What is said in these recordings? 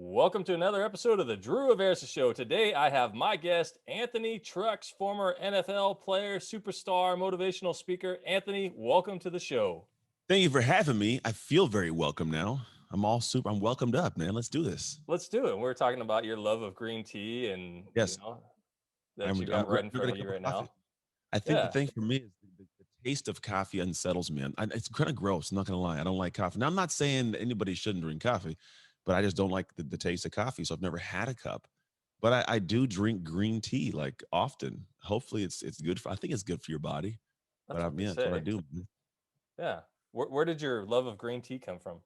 Welcome to another episode of the Aversa Show. Today I have my guest, Anthony Trucks, former NFL player, superstar, motivational speaker. Anthony, welcome to the show. Thank you for having me. I feel very welcome now. I'm welcomed up, man. Let's do this. Let's do it. We're talking about your love of green tea and, Yes, that you I'm got right in drinking front a of you cup of right coffee. now. I think the Yeah. thing for me is the taste of coffee unsettles me. It's kind of gross. I'm not gonna lie. I don't like coffee. Now I'm not saying that anybody shouldn't drink coffee, but I just don't like the taste of coffee. So I've never had a cup. But I do drink green tea like often. Hopefully it's good for. I think it's good for your body. But That's what they yeah, it's what I say. do. Yeah. Where did your love of green tea come from?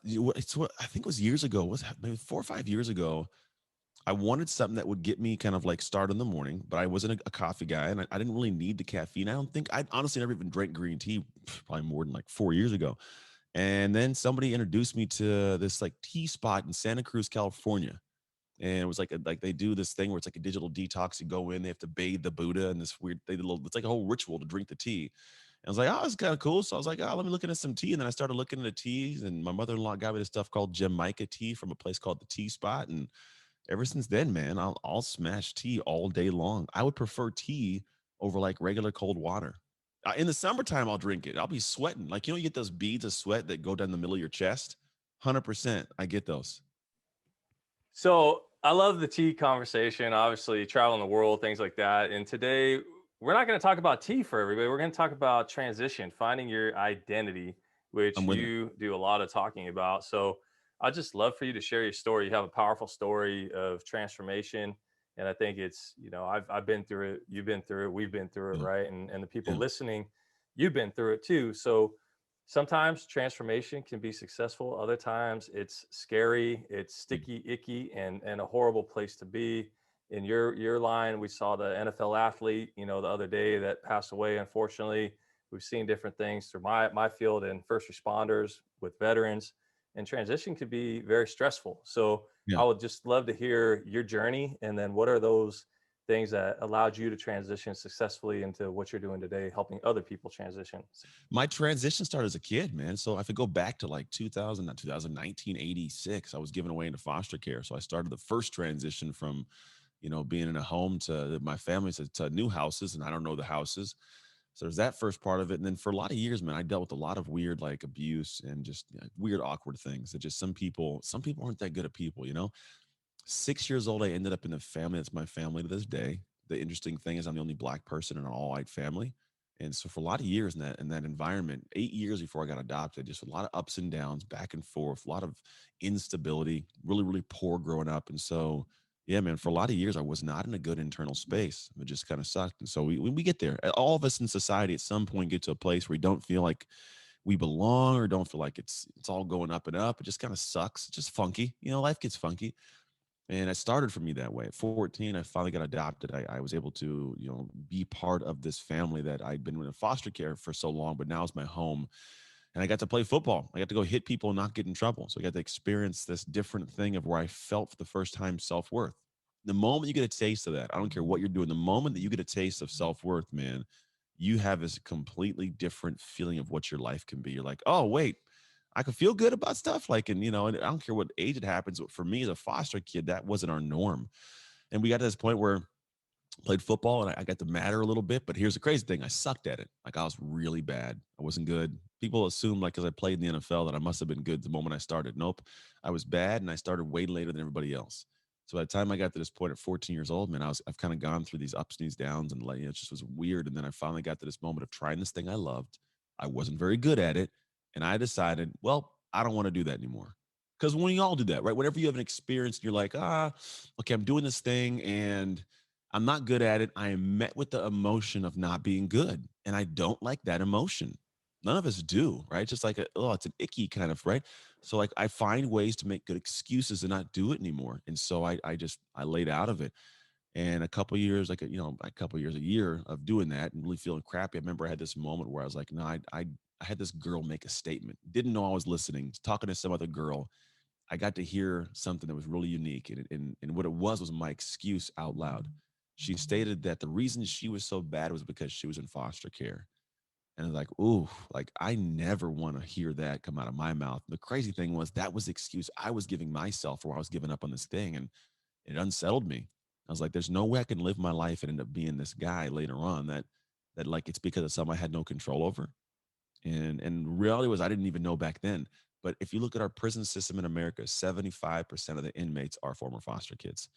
It's what I think it was years ago. Was maybe 4 or 5 years ago. I wanted something that would get me kind of like start in the morning, but I wasn't a coffee guy and I didn't really need the caffeine. I don't think I honestly never even drank green tea probably more than like 4 years ago. And then somebody introduced me to this like tea spot in Santa Cruz, California. And it was like they do this thing where it's like a digital detox. You go in, they have to bathe the Buddha and this weird, it's like a whole ritual to drink the tea. And I was like, oh, it's kind of cool. So I was like, oh, let me look into some tea. And then I started looking into teas. And my mother-in-law got me this stuff called Jamaica tea from a place called the Tea Spot. And ever since then, man, I'll smash tea all day long. I would prefer tea over like regular cold water. In the summertime, I'll drink it. I'll be sweating. Like, you get those beads of sweat that go down the middle of your chest? 100%. I get those. So I love the tea conversation, obviously traveling the world, things like that. And today we're not going to talk about tea for everybody. We're going to talk about transition, finding your identity, which I'm with it. you do a lot of talking about. So I'd just love for you to share your story. You have a powerful story of transformation. And I think it's, I've been through it, you've been through it, we've been through it, Yeah. right? And the people Yeah. listening, you've been through it too. So sometimes transformation can be successful. Other times it's scary, it's Big. sticky, icky, and a horrible place to be. In your line, we saw the NFL athlete, the other day that passed away. Unfortunately, we've seen different things through my field and first responders with veterans, and transition can be very stressful. So Yeah. I would just love to hear your journey, and then what are those things that allowed you to transition successfully into what you're doing today, helping other people transition. My transition started as a kid, man. So if I go back to like 2000, not 2019, 86, I was given away into foster care. So I started the first transition from, being in a home to my family to new houses, and I don't know the houses. So there's that first part of it. And then for a lot of years, man, I dealt with a lot of weird like abuse and just weird, awkward things that just some people aren't that good at people. 6 years old, I ended up in a family that's my family to this day. The interesting thing is I'm the only black person in an all white family. And so for a lot of years in that environment, 8 years before I got adopted, just a lot of ups and downs, back and forth, a lot of instability, really, really poor growing up. And so, yeah, man, for a lot of years, I was not in a good internal space. It just kind of sucked. And so when we get there, all of us in society at some point get to a place where we don't feel like we belong or don't feel like it's all going up and up. It just kind of sucks. It's just funky. Life gets funky. And it started for me that way. At 14, I finally got adopted. I was able to, be part of this family that I'd been in foster care for so long, but now it's my home. And I got to play football. I got to go hit people and not get in trouble. So I got to experience this different thing of where I felt for the first time self-worth. The moment you get a taste of that, I don't care what you're doing, the moment that you get a taste of self-worth, man, you have this completely different feeling of what your life can be. You're like, oh, wait, I can feel good about stuff. Like, and I don't care what age it happens. But for me as a foster kid, that wasn't our norm. And we got to this point where I played football and I got to matter a little bit. But here's the crazy thing: I sucked at it. Like I was really bad. I wasn't good. People assume like because I played in the NFL that I must have been good the moment I started. Nope, I was bad, and I started way later than everybody else. So by the time I got to this point at 14 years old, man, I've kind of gone through these ups and these downs, and like it just was weird. And then I finally got to this moment of trying this thing I loved. I wasn't very good at it, and I decided, well, I don't want to do that anymore. Because when you all do that, right? Whenever you have an experience, and you're like, okay, I'm doing this thing, and I'm not good at it. I am met with the emotion of not being good. And I don't like that emotion. None of us do, right? Just like, it's an icky kind of, right? So like I find ways to make good excuses and not do it anymore. And so I laid out of it. And a couple years, a year of doing that and really feeling crappy. I remember I had this moment where I was like, no, I had this girl make a statement. Didn't know I was listening, talking to some other girl. I got to hear something that was really unique. And what it was my excuse out loud. She stated that the reason she was so bad was because she was in foster care. And it's like, ooh, like I never want to hear that come out of my mouth. The crazy thing was that was the excuse I was giving myself for why I was giving up on this thing. And it unsettled me. I was like, there's no way I can live my life and end up being this guy later on that like it's because of something I had no control over. And reality was I didn't even know back then. But if you look at our prison system in America, 75% of the inmates are former foster kids.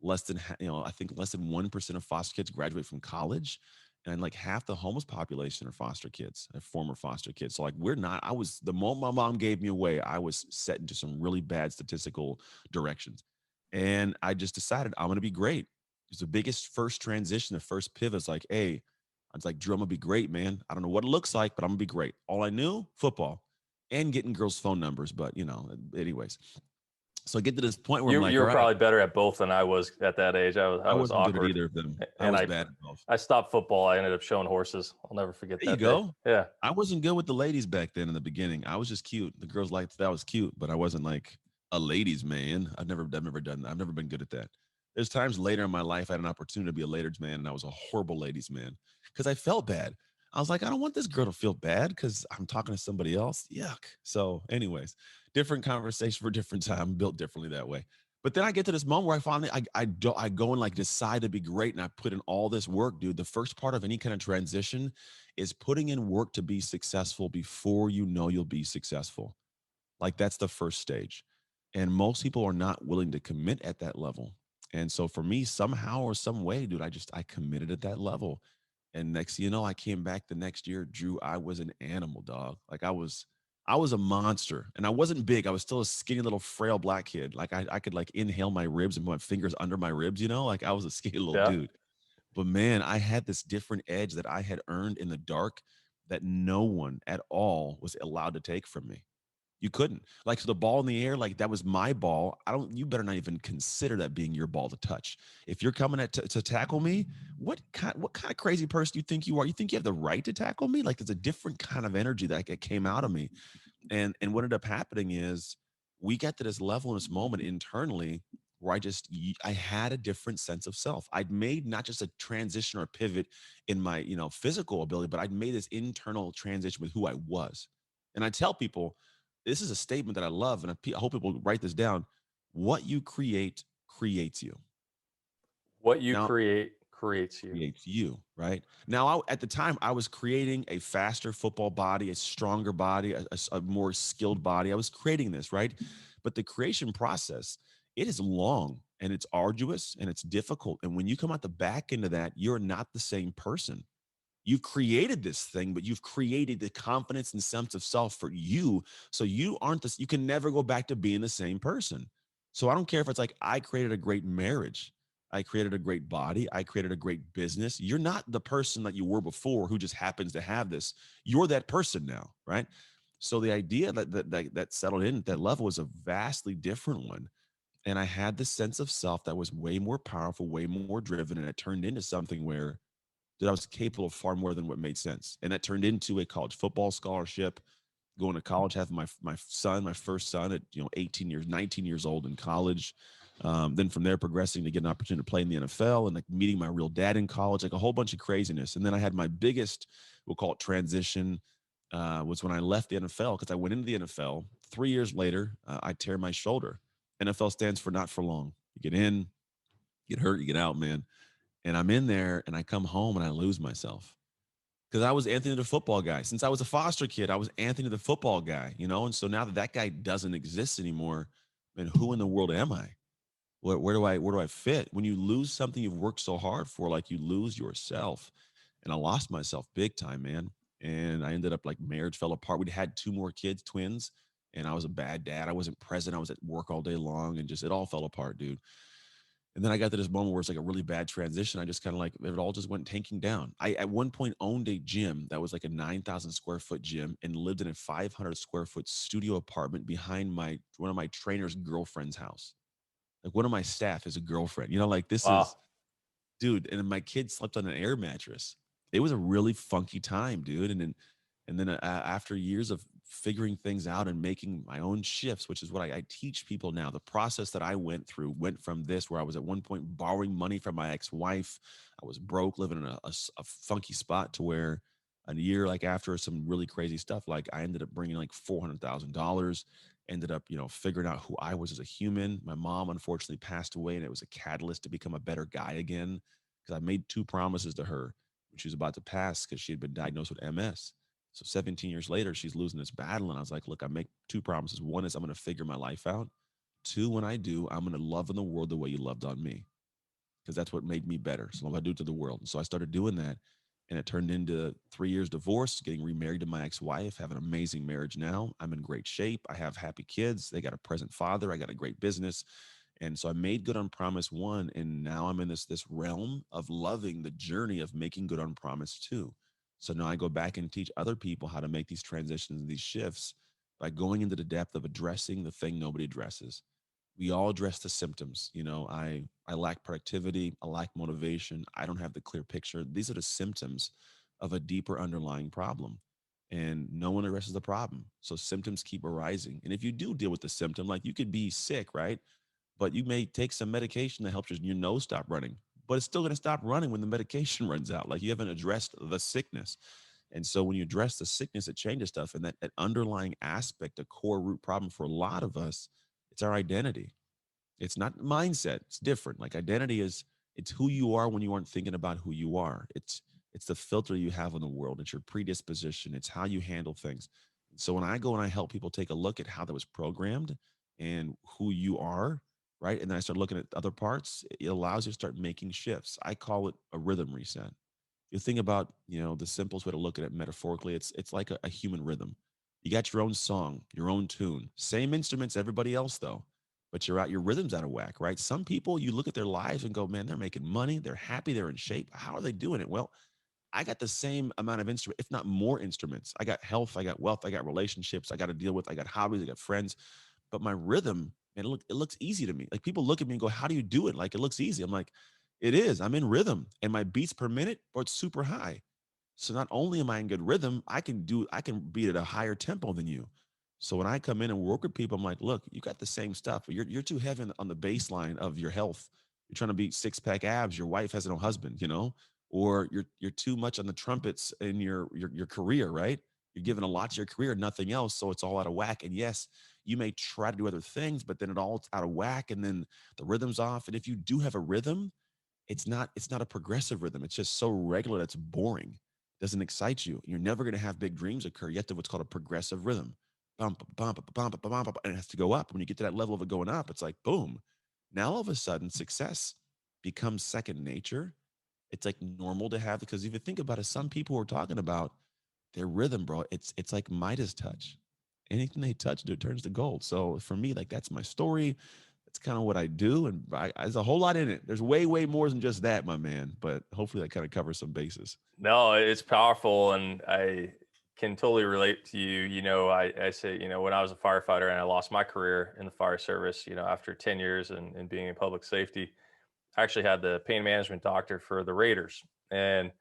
Less than I think less than 1% of foster kids graduate from college, and like half the homeless population are foster kids, former foster kids. So like we're not. I was the moment my mom gave me away, I was set into some really bad statistical directions, and I just decided I'm gonna be great. It's the biggest first transition, the first pivot. Is like, hey, I was like, Drew, I'm gonna be great, man. I don't know what it looks like, but I'm gonna be great. All I knew, football, and getting girls' phone numbers. But anyways. So I get to this point where I'm You like, all were right, probably better at both than I was at that age. I I was wasn't good at awkward, either of them. I and was bad at both. I stopped football. I ended up showing horses. I'll never forget There you that day. go. Yeah, I wasn't good with the ladies back then in the beginning. I was just cute. The girls liked that I was cute, but I wasn't like a ladies man. I've never done that. I've never been good at that. There's times later in my life I had an opportunity to be a ladies man, and I was a horrible ladies man because I felt bad. I was like, I don't want this girl to feel bad because I'm talking to somebody else. Yuck. So, anyways, different conversation for different time. I'm built differently that way. But then I get to this moment where I finally I go and like decide to be great, and I put in all this work, dude. The first part of any kind of transition is putting in work to be successful before you know you'll be successful. Like that's the first stage. And most people are not willing to commit at that level. And so for me, somehow or some way, dude, I committed at that level. And next thing you know, I came back the next year, Drew, I was an animal, dog. Like I was a monster. And I wasn't big. I was still a skinny little frail black kid. Like I could like inhale my ribs and put my fingers under my ribs, like I was a skinny little yeah. dude. But man, I had this different edge that I had earned in the dark that no one at all was allowed to take from me. You couldn't. Like, so the ball in the air, like that was my ball. You better not even consider that being your ball to touch. If you're coming to tackle me, what kind of crazy person do you think you are? You think you have the right to tackle me? Like, there's a different kind of energy that came out of me. And what ended up happening is we got to this level in this moment internally where I had a different sense of self. I'd made not just a transition or a pivot in my physical ability, but I'd made this internal transition with who I was. And I tell people this is a statement that I love, and I hope people write this down. What you create creates you. What you Now, create creates you. creates you, right? Now, at the time, I was creating a faster football body, a stronger body, a more skilled body. I was creating this, right? But the creation process, it is long and it's arduous and it's difficult. And when you come out the back end of that, you're not the same person. You've created this thing, but you've created the confidence and sense of self for you. So you aren't this, you can never go back to being the same person. So I don't care if it's like I created a great marriage, I created a great body, I created a great business. You're not the person that you were before who just happens to have this. You're that person now, right? So the idea that settled in at that level was a vastly different one. And I had this sense of self that was way more powerful, way more driven, and it turned into something where that I was capable of far more than what made sense. And that turned into a college football scholarship, going to college, having my first son at 18 years, 19 years old in college. Then from there, progressing to get an opportunity to play in the NFL and like meeting my real dad in college, like a whole bunch of craziness. And then I had my biggest, we'll call it transition, was when I left the NFL because I went into the NFL. 3 years later, I tear my shoulder. NFL stands for not for long. You get in, get hurt, you get out, man. And I'm in there and I come home and I lose myself because I was Anthony the football guy. Since I was a foster kid, I was Anthony the football guy. And so now that that guy doesn't exist anymore, man, who in the world am I? Where do I fit? When you lose something you've worked so hard for, like you lose yourself. And I lost myself big time, man. And I ended up like marriage fell apart. We'd had two more kids, twins, and I was a bad dad. I wasn't present. I was at work all day long, and just it all fell apart, dude. And then I got to this moment where it's like a really bad transition. I just kind of like it all just went tanking down. I at one point owned a gym that was like a 9,000 square foot gym and lived in a 500 square foot studio apartment behind my one of my trainer's girlfriend's house. Like one of my staff is a girlfriend. Like this is Wow. dude, and my kid slept on an air mattress. It was a really funky time, dude. And then after years of figuring things out and making my own shifts, which is what I teach people now, the process that I went through went from this, where I was at one point borrowing money from my ex-wife. I was broke, living in a funky spot, to where a year like after some really crazy stuff, like I ended up bringing like $400,000, ended up, figuring out who I was as a human. My mom unfortunately passed away, and it was a catalyst to become a better guy again, because I made two promises to her when she was about to pass, because she had been diagnosed with MS. So 17 years later, she's losing this battle. And I was like, look, I make two promises. One is I'm going to figure my life out. Two, when I do, I'm going to love in the world the way you loved on me, because that's what made me better. So I'm going to do it to the world. And so I started doing that. And it turned into 3 years divorce, getting remarried to my ex-wife, have an amazing marriage now. I'm in great shape. I have happy kids. They got a present father. I got a great business. And so I made good on promise one. And now I'm in this realm of loving the journey of making good on promise two. So now I go back and teach other people how to make these transitions and these shifts by going into the depth of addressing the thing nobody addresses. We all address the symptoms. I lack productivity, I lack motivation, I don't have the clear picture. These are the symptoms of a deeper underlying problem, and no one addresses the problem, so symptoms keep arising. And if you do deal with the symptom, like, you could be sick, right? But you may take some medication that helps your nose stop running, but it's still going to stop running when the medication runs out. Like, you haven't addressed the sickness. And so when you address the sickness, it changes stuff. And that underlying aspect, a core root problem for a lot of us, it's our identity. It's not mindset. It's different. Like, identity is, it's who you are when you aren't thinking about who you are. It's the filter you have on the world. It's your predisposition. It's how you handle things. So when I go and I help people take a look at how that was programmed and who you are, right? And then I start looking at other parts, it allows you to start making shifts. I call it a rhythm reset. You think about, the simplest way to look at it metaphorically, it's like a human rhythm. You got your own song, your own tune, same instruments everybody else though, but your rhythm's out of whack, right? Some people, you look at their lives and go, man, they're making money, they're happy, they're in shape. How are they doing it? Well, I got the same amount of instruments, if not more instruments. I got health, I got wealth, I got relationships, I got to deal with, I got hobbies, I got friends. But my rhythm, man, it looks easy to me. Like, people look at me and go, how do you do it? Like, it looks easy. I'm like, it is. I'm in rhythm, and my beats per minute, bro, it's super high. So not only am I in good rhythm, I can beat at a higher tempo than you. So when I come in and work with people, I'm like, look, you got the same stuff. But you're too heavy on the baseline of your health. You're trying to beat six pack abs. Your wife has no husband, or you're too much on the trumpets in your career, right? You're giving a lot to your career, nothing else. So it's all out of whack. And yes, you may try to do other things, but then it all's out of whack, and then the rhythm's off. And if you do have a rhythm, it's not a progressive rhythm. It's just so regular that's boring. Doesn't excite you. You're never going to have big dreams occur. You have to what's called a progressive rhythm. Bump, bump, bump, bump, bump, and it has to go up. When you get to that level of it going up, it's like boom. Now all of a sudden, success becomes second nature. It's like normal to have, because if you think about it, some people are talking about their rhythm, bro. It's like Midas touch. Anything they touch, it turns to gold. So for me, like, that's my story. That's kind of what I do, and there's a whole lot in it. There's way, way more than just that, my man. But hopefully, that kind of covers some bases. No, it's powerful, and I can totally relate to you. I say, when I was a firefighter and I lost my career in the fire service, after 10 years and being in public safety, I actually had the pain management doctor for the Raiders. And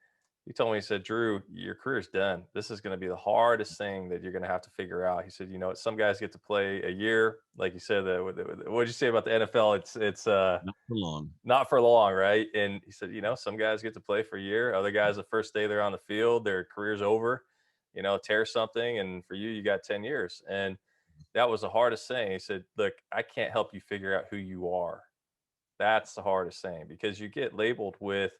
he told me, he said, Drew, your career's done. This is going to be the hardest thing that you're going to have to figure out. He said, some guys get to play a year. Like you said, what did you say about the NFL? It's Not for long. not for long, right? And he said, some guys get to play for a year. Other guys, the first day they're on the field, their career's over, tear something. And for you, you got 10 years. And that was the hardest thing. He said, look, I can't help you figure out who you are. That's the hardest thing, because you get labeled with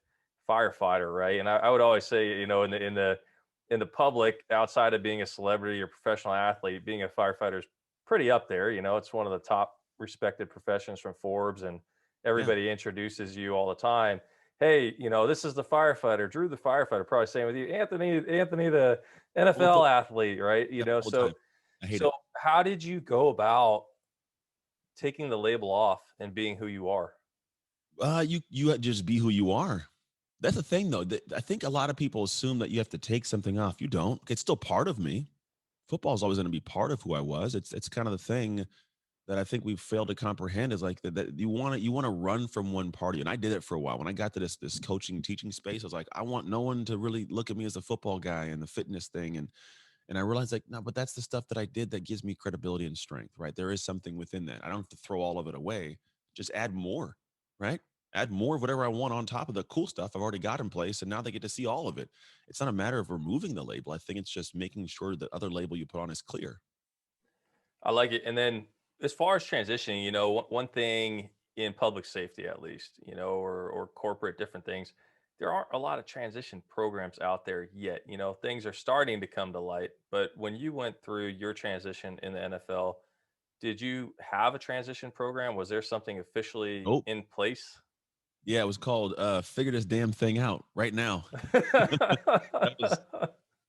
firefighter, right? And I would always say, in the public, outside of being a celebrity or professional athlete, being a firefighter is pretty up there. It's one of the top respected professions from Forbes, and Yeah. everybody introduces you all the time. Hey, this is the firefighter, Drew the firefighter. Probably same with you, Anthony the All the, NFL athlete, right? yeah, all the So time. I hate so it. how did you go about taking the label off and being who you are? You just be who you are. That's the thing, though. I think a lot of people assume that you have to take something off. You don't. It's still part of me. Football is always going to be part of who I was. It's kind of the thing that I think we've failed to comprehend, is like that you want to run from one party. And I did it for a while. When I got to this coaching and teaching space, I was like, I want no one to really look at me as a football guy and the fitness thing. And I realized, like, no, but that's the stuff that I did that gives me credibility and strength, right? There is something within that. I don't have to throw all of it away. Just add more, right? add more of whatever I want on top of the cool stuff I've already got in place. And now they get to see all of it. It's not a matter of removing the label. I think it's just making sure that other label you put on is clear. I like it. And then as far as transitioning, one thing in public safety, at least, or corporate different things, there aren't a lot of transition programs out there yet. Things are starting to come to light. But when you went through your transition in the NFL, did you have a transition program? Was there something officially Oh, in place? yeah. It was called Figure This Damn Thing Out right now. That was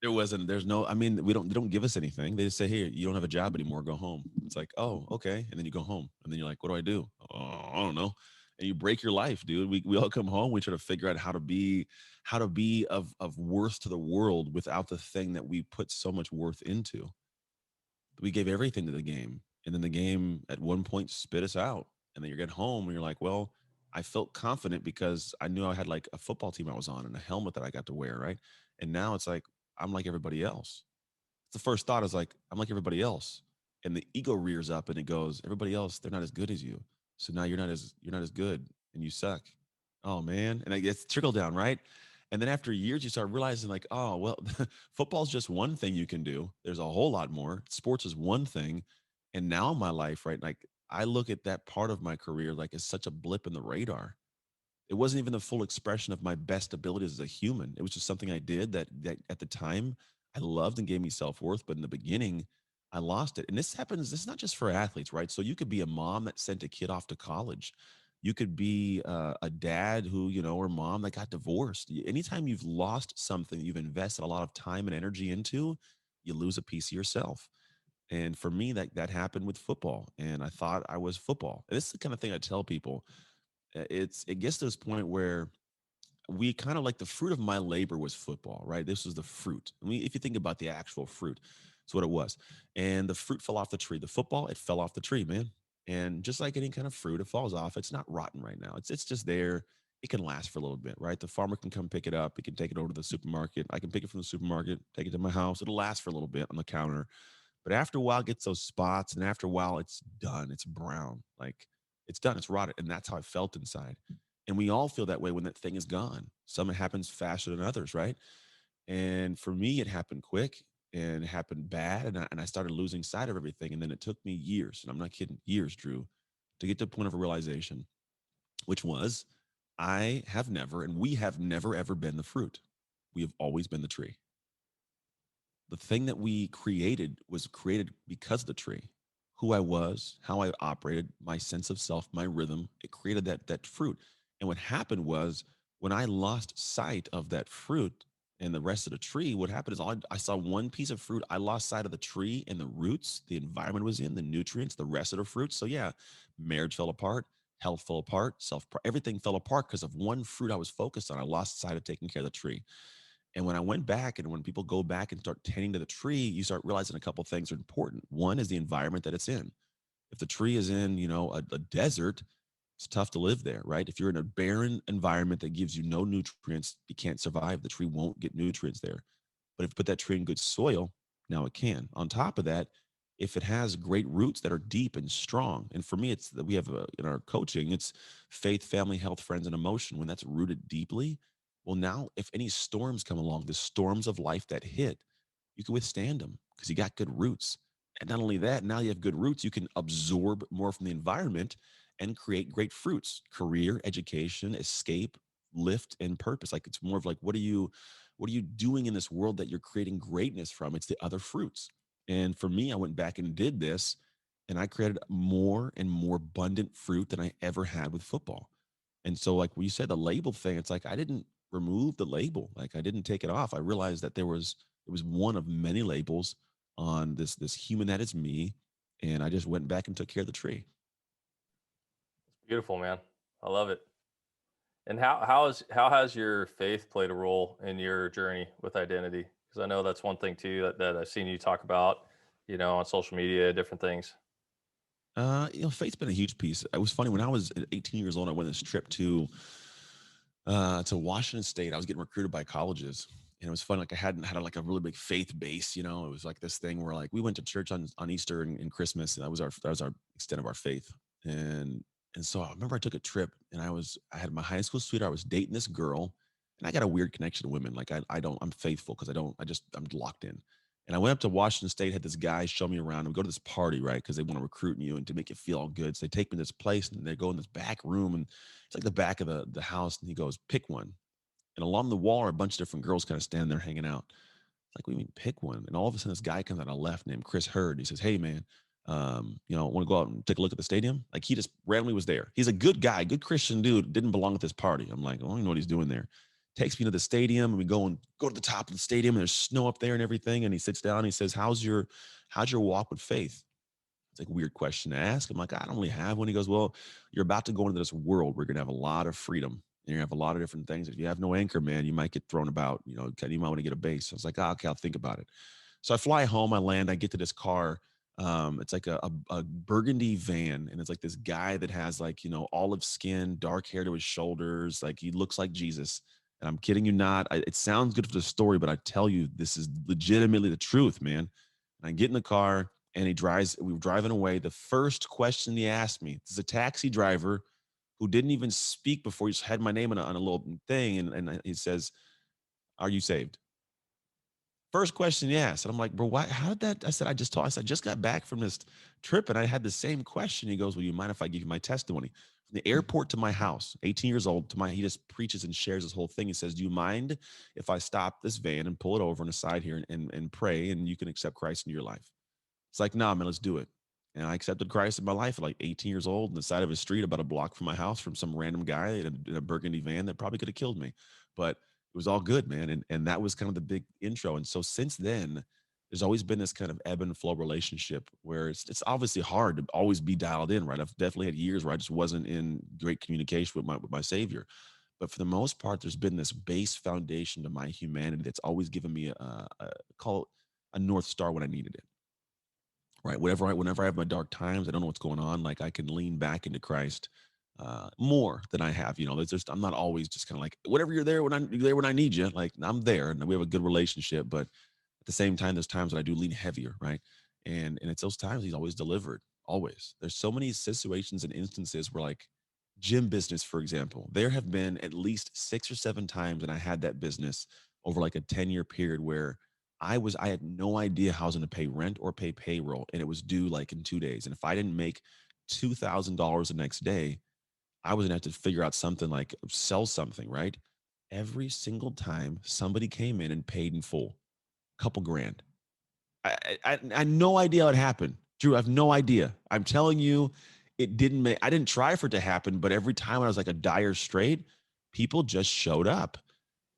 There wasn't. There's no. I mean, they don't give us anything. They just say, "Here, you don't have a job anymore. Go home." It's like, oh, okay, and then you go home, and then you're like, "What do I do?" Oh, I don't know. And you break your life, dude. We all come home. We try to figure out how to be of worth to the world without the thing that we put so much worth into. We gave everything to the game, and then the game at one point spit us out. And then you get home, and you're like, "Well, I felt confident because I knew I had like a football team I was on and a helmet that I got to wear, right?" And now it's like I'm like everybody else. The first thought is like, I'm like everybody else. And the ego rears up and it goes, everybody else, they're not as good as you. So now you're not as good and you suck. Oh man. And it's trickle down, right? And then after years, you start realizing, like, oh, well, football's just one thing you can do. There's a whole lot more. Sports is one thing. And now in my life, right? Like I look at that part of my career like it's such a blip in the radar. It wasn't even the full expression of my best abilities as a human. It was just something I did that at the time I loved and gave me self-worth, but in the beginning I lost it. And this is not just for athletes, right? So you could be a mom that sent a kid off to college. You could be a dad who, or mom that got divorced. Anytime you've lost something you've invested a lot of time and energy into, you lose a piece of yourself. And for me, that happened with football. And I thought I was football. And this is the kind of thing I tell people. It gets to this point where we kind of like the fruit of my labor was football, right? This was the fruit. I mean, if you think about the actual fruit, it's what it was. And the fruit fell off the tree. The football, it fell off the tree, man. And just like any kind of fruit, it falls off. It's not rotten right now. It's just there. It can last for a little bit, right? The farmer can come pick it up. He can take it over to the supermarket. I can pick it from the supermarket, take it to my house. It'll last for a little bit on the counter. But after a while, it gets those spots, and after a while, it's done. It's brown. Like it's done. It's rotted. And that's how I felt inside. And we all feel that way when that thing is gone. Some it happens faster than others, right? And for me, it happened quick and it happened bad. And I started losing sight of everything. And then it took me years, and I'm not kidding, years, Drew, to get to a point of a realization, which was I have never, and we have never, ever been the fruit. We have always been the tree. The thing that we created was created because of the tree. Who I was, how I operated, my sense of self, my rhythm, it created that fruit. And what happened was when I lost sight of that fruit and the rest of the tree, what happened is I saw one piece of fruit. I lost sight of the tree and the roots, the environment was in, the nutrients, the rest of the fruit. So yeah, marriage fell apart, health fell apart, everything fell apart because of one fruit I was focused on. I lost sight of taking care of the tree. And when I went back and when people go back and start tending to the tree, you start realizing a couple of things are important. One is the environment that it's in. If the tree is in, a desert, it's tough to live there, right? If you're in a barren environment that gives you no nutrients, you can't survive. The tree won't get nutrients there. But if you put that tree in good soil, now it can. On top of that, if it has great roots that are deep and strong, and for me, it's that we have in our coaching, it's faith, family, health, friends, and emotion. When that's rooted deeply, well, now if any storms come along, the storms of life that hit, you can withstand them because you got good roots. And not only that, now you have good roots, you can absorb more from the environment and create great fruits, career, education, escape, lift, and purpose. Like it's more of like, what are you doing in this world that you're creating greatness from? It's the other fruits. And for me, I went back and did this, and I created more and more abundant fruit than I ever had with football. And so, like when you said the label thing, it's like I didn't remove the label, like I didn't take it off. I realized that it was one of many labels on this human that is me, and I just went back and took care of the tree. It's beautiful, man. I love it. And how has your faith played a role in your journey with identity? Because I know that's one thing too that I've seen you talk about, on social media, different things. Faith's been a huge piece. It was funny when I was 18 years old. I went on this trip to Washington State. I was getting recruited by colleges, and it was fun. Like I hadn't had like a really big faith base. It was like this thing where like we went to church on Easter and Christmas, and that was our extent of our faith. And And so I remember I took a trip and I had my high school sweetheart. I was dating this girl and I got a weird connection to women. Like I'm faithful because I'm locked in. And I went up to Washington State, had this guy show me around. We go to this party, right? Because they want to recruit you and to make you feel all good. So they take me to this place and they go in this back room and it's like the back of the house. And he goes, pick one. And along the wall are a bunch of different girls kind of standing there hanging out. It's like, what do you mean pick one? And all of a sudden, this guy comes out on the left named Chris Hurd. He says, hey, man, want to go out and take a look at the stadium? Like he just randomly was there. He's a good guy, good Christian dude, didn't belong at this party. I'm like, I don't even know what he's doing there. Takes me to the stadium and we go to the top of the stadium and there's snow up there and everything. And he sits down and he says, how's your walk with faith? It's like a weird question to ask. I'm like, I don't really have one. He goes, well, you're about to go into this world where you're going to have a lot of freedom. And you're going to have a lot of different things. If you have no anchor, man, you might get thrown about. You might want to get a base. I was like, okay, I'll think about it. So I fly home, I land, I get to this car. It's like a burgundy van. And it's like this guy that has like, olive skin, dark hair to his shoulders. Like he looks like Jesus. And I'm kidding you not. It sounds good for the story, but I tell you, this is legitimately the truth, man. And I get in the car and we were driving away. The first question he asked me, this is a taxi driver who didn't even speak before he just had my name on a little thing. And he says, are you saved? First question he asked. And I'm like, bro, why? How did that? I said, I just got back from this trip and I had the same question. He goes, well, you mind if I give you my testimony? From the airport to my house, 18 years old, he just preaches and shares this whole thing. He says, do you mind if I stop this van and pull it over on the side here and pray and you can accept Christ into your life? It's like, nah, man, let's do it. And I accepted Christ in my life at like 18 years old on the side of a street about a block from my house from some random guy in a burgundy van that probably could have killed me. But it was all good, man. And that was kind of the big intro. And so since then, there's always been this kind of ebb and flow relationship where it's obviously hard to always be dialed in, right? I've definitely had years where I just wasn't in great communication with my savior. But for the most part, there's been this base foundation to my humanity that's always given me call it a North Star when I needed it, right? Whenever I have my dark times, I don't know what's going on. Like I can lean back into Christ more than I have. There's just I'm not always just kind of like whatever you're there when I need you. Like I'm there, and we have a good relationship. But at the same time, there's times that I do lean heavier, right? And it's those times he's always delivered. Always. There's so many situations and instances where like gym business, for example, there have been at least 6 or 7 times, and I had that business over like a 10-year period where I had no idea how I was going to pay rent or pay payroll, and it was due like in 2 days. And if I didn't make $2,000 the next day, I was gonna have to figure out something like sell something, right? Every single time somebody came in and paid in full, couple grand. I had no idea how it happened. Drew, I have no idea. I'm telling you, I didn't try for it to happen, but every time when I was like a dire straight, people just showed up.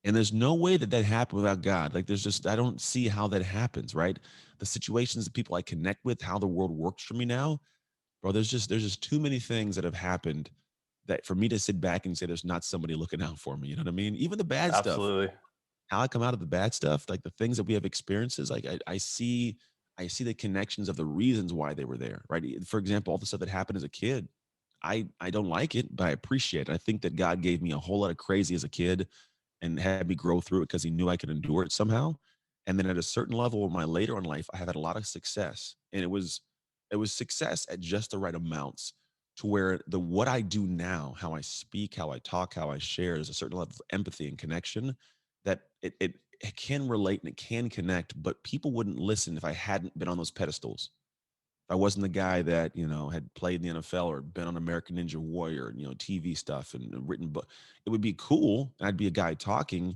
And there's no way that that happened without God. Like I don't see how that happens, right? The situations, the people I connect with, how the world works for me now, bro, there's just too many things that have happened that for me to sit back and say there's not somebody looking out for me. You know what I mean? Even the bad stuff, Absolutely. how I come out of the bad stuff, like the things that we have experiences, like I see the connections of the reasons why they were there, right? For example, all the stuff that happened as a kid, I don't like it, but I appreciate it. I think that God gave me a whole lot of crazy as a kid and had me grow through it because he knew I could endure it somehow. And then at a certain level in my later in life, I have had a lot of success. And it was success at just the right amounts to where the what I do now, how I speak, how I talk, how I share, there's a certain level of empathy and connection that it can relate and it can connect, but people wouldn't listen if I hadn't been on those pedestals. I wasn't the guy that had played in the NFL or been on American Ninja Warrior, TV stuff and written book. It would be cool. I'd be a guy talking,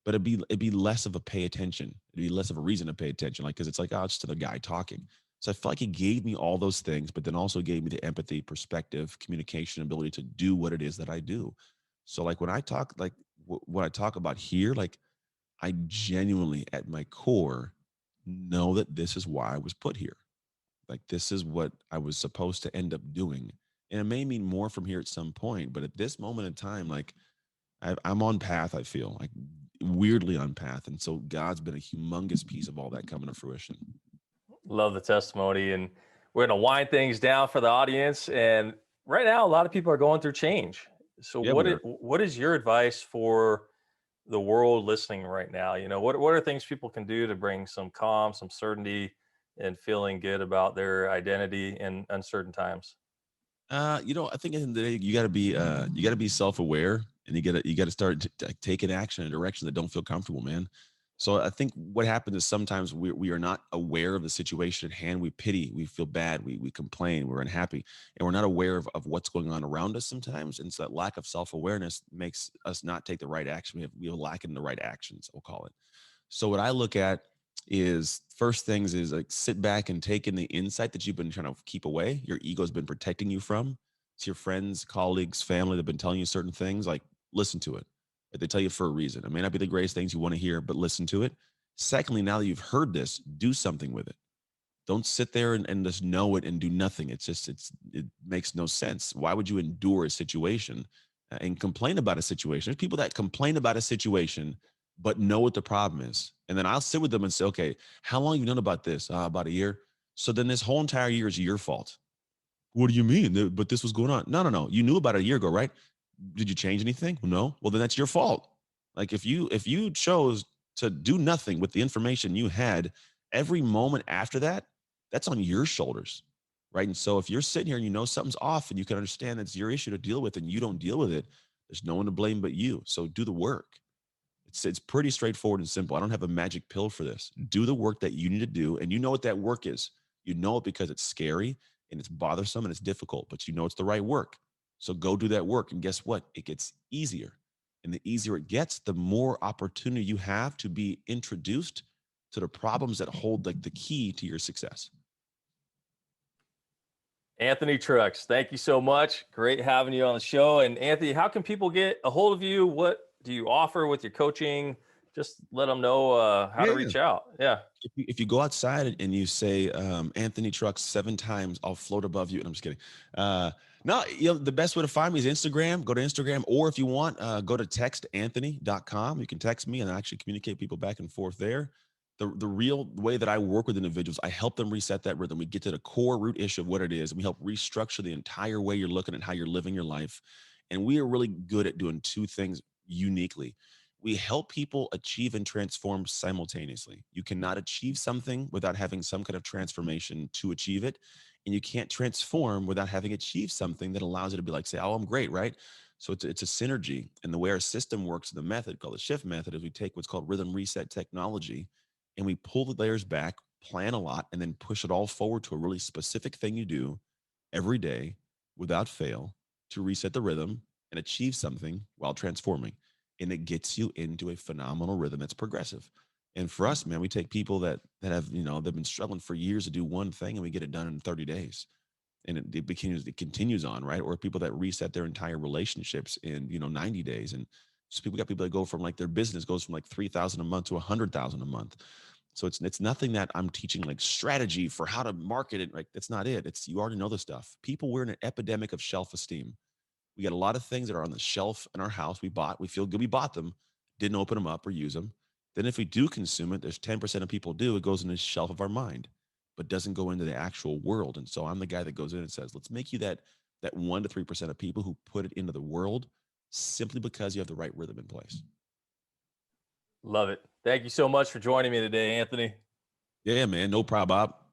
but it'd be less of a pay attention. It'd be less of a reason to pay attention, like because it's like, oh, it's just a guy talking. So I felt like he gave me all those things, but then also gave me the empathy, perspective, communication, ability to do what it is that I do. So like when I talk, like what I talk about here, like I genuinely, at my core, know that this is why I was put here. Like this is what I was supposed to end up doing. And it may mean more from here at some point, but at this moment in time, like I'm on path, I feel like weirdly on path. And so God's been a humongous piece of all that coming to fruition. Love the testimony. And we're going to wind things down for the audience. And right now, a lot of people are going through change. So, Yeah, we are. what is your advice for the world listening right now? What are things people can do to bring some calm, some certainty, and feeling good about their identity in uncertain times? I think at the end of the day, you gotta be self-aware, and you gotta start taking action in a direction that don't feel comfortable, man. So I think what happens is sometimes we are not aware of the situation at hand. We pity, we feel bad, we complain, we're unhappy, and we're not aware of what's going on around us sometimes. And so that lack of self-awareness makes us not take the right action. We have lack in the right actions, we'll call it. So what I look at is first things is like sit back and take in the insight that you've been trying to keep away. Your ego's been protecting you from. It's your friends, colleagues, family that have been telling you certain things. Like listen to it. Like, they tell you for a reason. It may not be the greatest things you want to hear, but listen to it. Secondly, now that you've heard this, do something with it. Don't sit there and just know it and do nothing. It makes no sense. Why would you endure a situation and complain about a situation? There's people that complain about a situation but know what the problem is. And then I'll sit with them and say, okay, how long have you known about this? About a year. So then this whole entire year is your fault. What do you mean? But this was going on. No, no, no. You knew about it a year ago, right? Did you change anything? No. Well, then that's your fault. Like if you chose to do nothing with the information you had, every moment after that, that's on your shoulders. Right. And so if you're sitting here and you know something's off and you can understand it's your issue to deal with and you don't deal with it, there's no one to blame but you. So do the work. It's pretty straightforward and simple. I don't have a magic pill for this. Do the work that you need to do, and you know what that work is. You know it because it's scary and it's bothersome and it's difficult, but you know it's the right work. So go do that work, and guess what? It gets easier. And the easier it gets, the more opportunity you have to be introduced to the problems that hold like the key to your success. Anthony Trucks, thank you so much. Great having you on the show. And Anthony, how can people get a hold of you? What do you offer with your coaching? Just let them know how to Yeah. reach out. Yeah. If you go outside and you say Anthony Trucks 7 times, I'll float above you. And I'm just kidding. Uh, no, the best way to find me is Instagram. Go to Instagram, or if you want, go to textanthony.com. You can text me and I actually communicate people back and forth there. The real way that I work with individuals, I help them reset that rhythm. We get to the core root issue of what it is, and we help restructure the entire way you're looking at how you're living your life. And we are really good at doing two things uniquely. We help people achieve and transform simultaneously. You cannot achieve something without having some kind of transformation to achieve it. And you can't transform without having achieved something that allows you to be like, say, oh, I'm great, right? So it's a synergy. And the way our system works, the method called the shift method, is we take what's called rhythm reset technology and we pull the layers back, plan a lot, and then push it all forward to a really specific thing you do every day without fail to reset the rhythm and achieve something while transforming. And it gets you into a phenomenal rhythm that's progressive. And for us, man, we take people that have, they've been struggling for years to do one thing and we get it done in 30 days. And it continues on, right? Or people that reset their entire relationships in, 90 days. And so people got people that go from like their business goes from like 3,000 a month to 100,000 a month. So it's nothing that I'm teaching like strategy for how to market it. Like that's not it. It's you already know the stuff. People, we're in an epidemic of self esteem. We got a lot of things that are on the shelf in our house. We bought. We feel good. We bought them. Didn't open them up or use them. Then if we do consume it, there's 10% of people do. It goes in the shelf of our mind, but doesn't go into the actual world. And so I'm the guy that goes in and says, let's make you that 1 to 3% of people who put it into the world simply because you have the right rhythm in place. Love it. Thank you so much for joining me today, Anthony. Yeah, man. No problem, Bob.